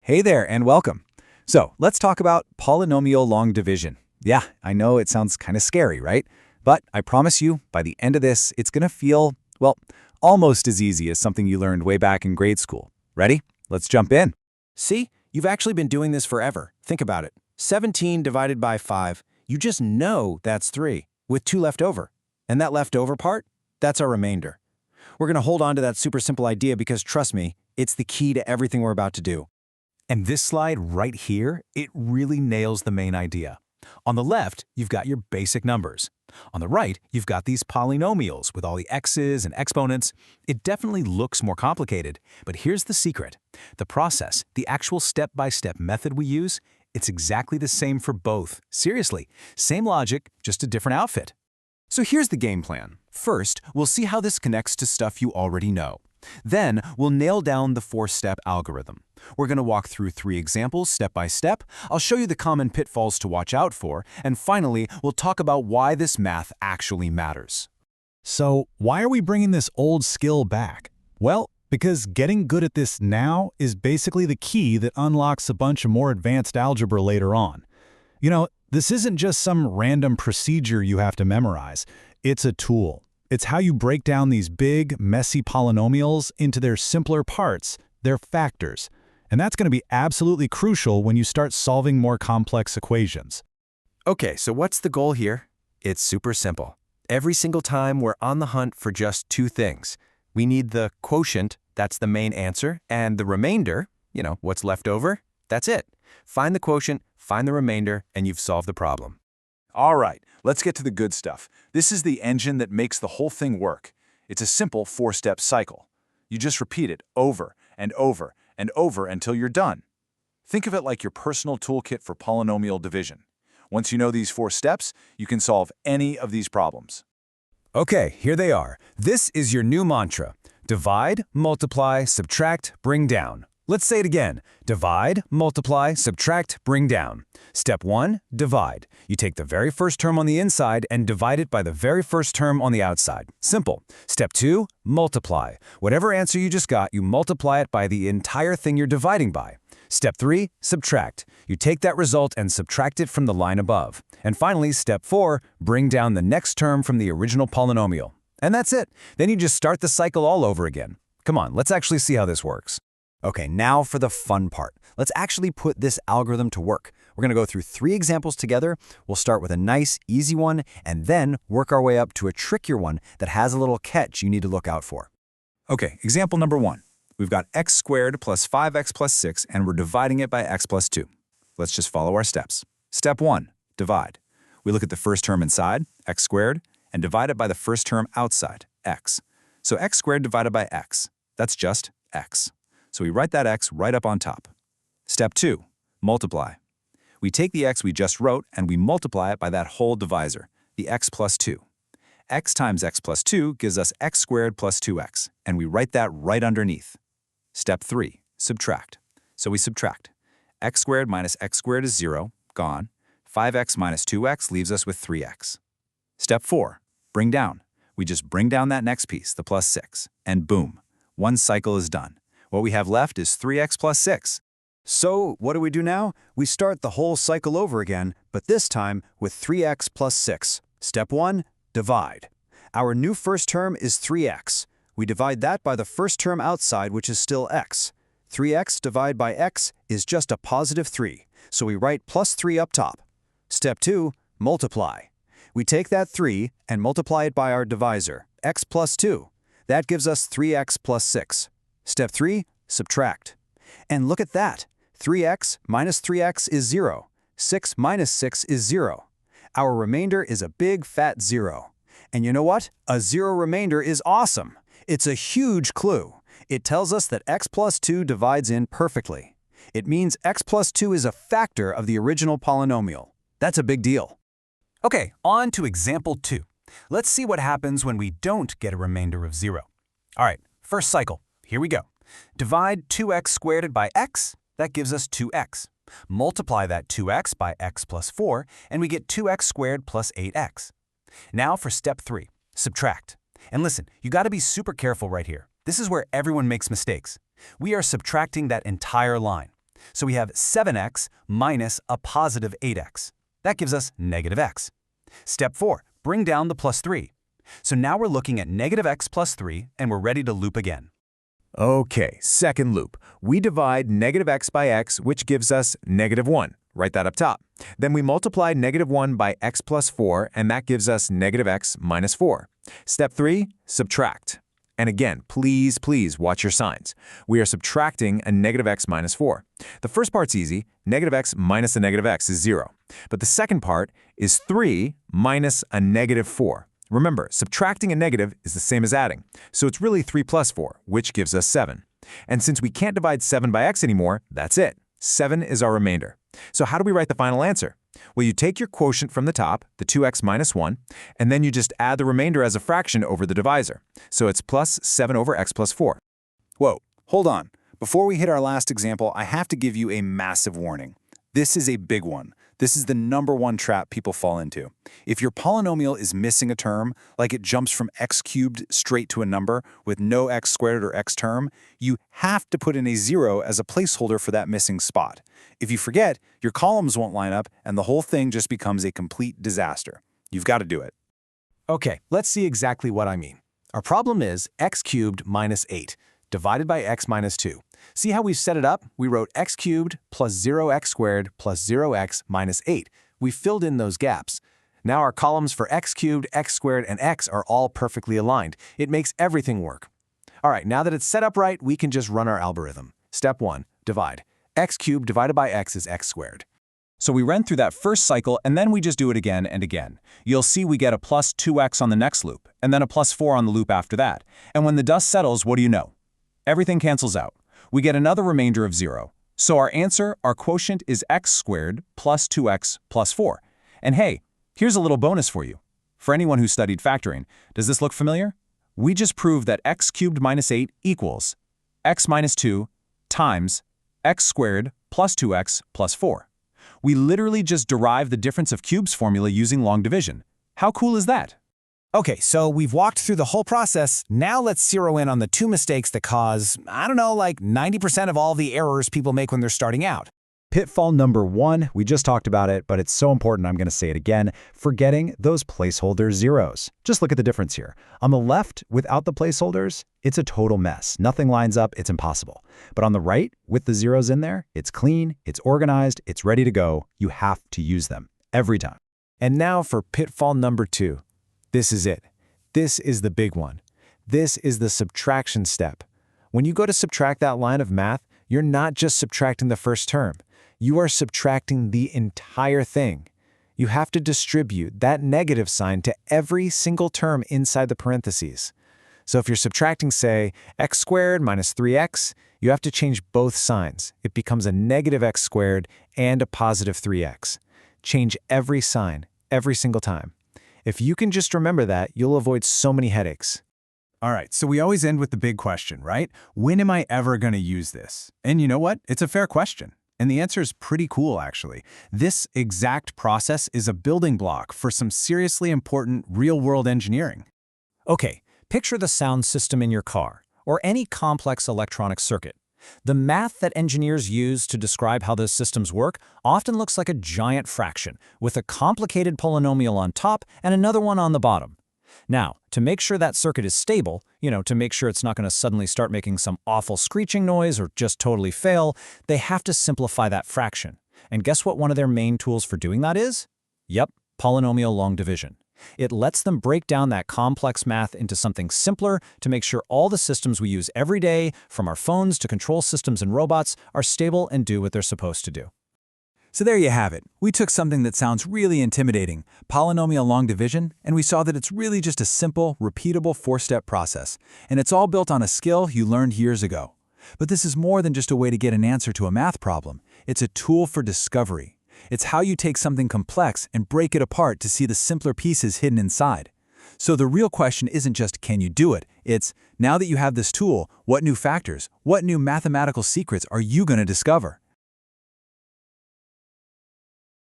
Hey there and welcome. So let's talk about polynomial long division. Yeah, I know it sounds kind of scary, right? But I promise you, by the end of this, it's going to feel, well, almost as easy as something you learned way back in grade school. Ready? Let's jump in. See, you've actually been doing this forever. Think about it. 17 divided by 5, you just know that's 3, with 2 left over. And that leftover part, that's our remainder. We're going to hold on to that super simple idea because, trust me, it's the key to everything we're about to do. And this slide right here, it really nails the main idea. On the left, you've got your basic numbers. On the right, you've got these polynomials with all the x's and exponents. It definitely looks more complicated, but here's the secret. The process, the actual step-by-step method we use, it's exactly the same for both. Seriously, same logic, just a different outfit. So here's the game plan. First, we'll see how this connects to stuff you already know. Then, we'll nail down the 4-step algorithm. We're going to walk through 3 examples step by step. I'll show you the common pitfalls to watch out for. And finally, we'll talk about why this math actually matters. So why are we bringing this old skill back? Well, because getting good at this now is basically the key that unlocks a bunch of more advanced algebra later on. You know, this isn't just some random procedure you have to memorize. It's a tool. It's how you break down these big, messy polynomials into their simpler parts, their factors. And that's going to be absolutely crucial when you start solving more complex equations. Okay, so what's the goal here? It's super simple. Every single time we're on the hunt for just 2 things. We need the quotient, that's the main answer, and the remainder, what's left over, that's it. Find the quotient, find the remainder, and you've solved the problem. All right, let's get to the good stuff. This is the engine that makes the whole thing work. It's a simple 4-step cycle. You just repeat it over and over and over until you're done. Think of it like your personal toolkit for polynomial division. Once you know these 4 steps, you can solve any of these problems. Okay, here they are. This is your new mantra. Divide, multiply, subtract, bring down. Let's say it again. Divide, multiply, subtract, bring down. Step 1, divide. You take the very first term on the inside and divide it by the very first term on the outside. Simple. Step 2, multiply. Whatever answer you just got, you multiply it by the entire thing you're dividing by. Step 3, subtract. You take that result and subtract it from the line above. And finally, step 4, bring down the next term from the original polynomial. And that's it. Then you just start the cycle all over again. Come on, let's actually see how this works. Okay, now for the fun part. Let's actually put this algorithm to work. We're going to go through 3 examples together. We'll start with a nice, easy one, and then work our way up to a trickier one that has a little catch you need to look out for. Okay, example number 1. We've got x squared plus 5x plus 6, and we're dividing it by x plus 2. Let's just follow our steps. Step 1, divide. We look at the first term inside, x squared, and divide it by the first term outside, x. So x squared divided by x, that's just x. So we write that x right up on top. Step 2, multiply. We take the x we just wrote and we multiply it by that whole divisor, the x plus 2. X times x plus 2 gives us x squared plus 2x, and we write that right underneath. Step 3, subtract. So we subtract. X squared minus x squared is 0, gone. 5x minus 2x leaves us with 3x. Step 4, bring down. We just bring down that next piece, the plus 6, and boom, one cycle is done. What we have left is 3x plus 6. So what do we do now? We start the whole cycle over again, but this time with 3x plus 6. Step 1, divide. Our new first term is 3x. We divide that by the first term outside, which is still x. 3x divided by x is just a positive 3, so we write plus 3 up top. Step 2, multiply. We take that 3 and multiply it by our divisor, x plus 2. That gives us 3x plus 6. Step 3, subtract. And look at that. 3x minus 3x is 0. 6 minus 6 is 0. Our remainder is a big fat 0. And you know what? A 0 remainder is awesome. It's a huge clue. It tells us that x plus 2 divides in perfectly. It means x plus 2 is a factor of the original polynomial. That's a big deal. Okay, on to example 2. Let's see what happens when we don't get a remainder of 0. All right, first cycle. Here we go. Divide 2x squared by x, that gives us 2x. Multiply that 2x by x plus 4, and we get 2x squared plus 8x. Now for step 3, subtract. And listen, you got to be super careful right here. This is where everyone makes mistakes. We are subtracting that entire line. So we have 7x minus a positive 8x. That gives us negative x. Step 4, bring down the plus 3. So now we're looking at negative x plus 3, and we're ready to loop again. Okay, second loop. We divide negative x by x, which gives us negative 1. Write that up top. Then we multiply negative 1 by x plus 4, and that gives us negative x minus 4. Step 3, subtract. And again, please watch your signs. We are subtracting a negative x minus 4. The first part's easy. Negative x minus a negative x is 0. But the second part is 3 minus a negative 4. Remember, subtracting a negative is the same as adding, so it's really 3 plus 4, which gives us 7. And since we can't divide 7 by x anymore, that's it. 7 is our remainder. So how do we write the final answer? Well, you take your quotient from the top, the 2x minus 1, and then you just add the remainder as a fraction over the divisor. So it's plus 7 over x plus 4. Whoa, hold on. Before we hit our last example, I have to give you a massive warning. This is a big one. This is the #1 trap people fall into. If your polynomial is missing a term, like it jumps from x cubed straight to a number with no x squared or x term, you have to put in a 0 as a placeholder for that missing spot. If you forget, your columns won't line up and the whole thing just becomes a complete disaster. You've got to do it. Okay, let's see exactly what I mean. Our problem is x cubed minus 8 divided by x minus 2. See how we've set it up? We wrote x cubed plus 0x squared plus 0x minus 8. We filled in those gaps. Now our columns for x cubed, x squared, and x are all perfectly aligned. It makes everything work. All right, now that it's set up right, we can just run our algorithm. Step 1, divide. X cubed divided by x is x squared. So we ran through that first cycle, and then we just do it again and again. You'll see we get a plus 2x on the next loop, and then a plus 4 on the loop after that. And when the dust settles, what do you know? Everything cancels out. We get another remainder of 0. So our answer, our quotient, is x squared plus 2x plus 4. And hey, here's a little bonus for you. For anyone who studied factoring, does this look familiar? We just proved that x cubed minus 8 equals x minus 2 times x squared plus 2x plus 4. We literally just derived the difference of cubes formula using long division. How cool is that? Okay, so we've walked through the whole process. Now let's zero in on the 2 mistakes that cause, I don't know, like 90% of all the errors people make when they're starting out. Pitfall #1, we just talked about it, but it's so important I'm going to say it again, forgetting those placeholder zeros. Just look at the difference here. On the left, without the placeholders, it's a total mess. Nothing lines up, it's impossible. But on the right, with the zeros in there, it's clean, it's organized, it's ready to go. You have to use them every time. And now for pitfall #2. This is it. This is the big one. This is the subtraction step. When you go to subtract that line of math, you're not just subtracting the first term. You are subtracting the entire thing. You have to distribute that negative sign to every single term inside the parentheses. So if you're subtracting, say, x squared minus 3x, you have to change both signs. It becomes a negative x squared and a positive 3x. Change every sign, every single time. If you can just remember that, you'll avoid so many headaches. All right, so we always end with the big question, right? When am I ever going to use this? And you know what? It's a fair question. And the answer is pretty cool, actually. This exact process is a building block for some seriously important real-world engineering. Okay, picture the sound system in your car, or any complex electronic circuit. The math that engineers use to describe how those systems work often looks like a giant fraction, with a complicated polynomial on top and another one on the bottom. Now, to make sure that circuit is stable, to make sure it's not going to suddenly start making some awful screeching noise or just totally fail, they have to simplify that fraction. And guess what one of their main tools for doing that is? Yep, polynomial long division. It lets them break down that complex math into something simpler to make sure all the systems we use every day, from our phones to control systems and robots, are stable and do what they're supposed to do. So there you have it. We took something that sounds really intimidating, polynomial long division, and we saw that it's really just a simple, repeatable 4-step process. And it's all built on a skill you learned years ago. But this is more than just a way to get an answer to a math problem. It's a tool for discovery. It's how you take something complex and break it apart to see the simpler pieces hidden inside. So the real question isn't just can you do it, it's now that you have this tool, what new factors, what new mathematical secrets are you going to discover?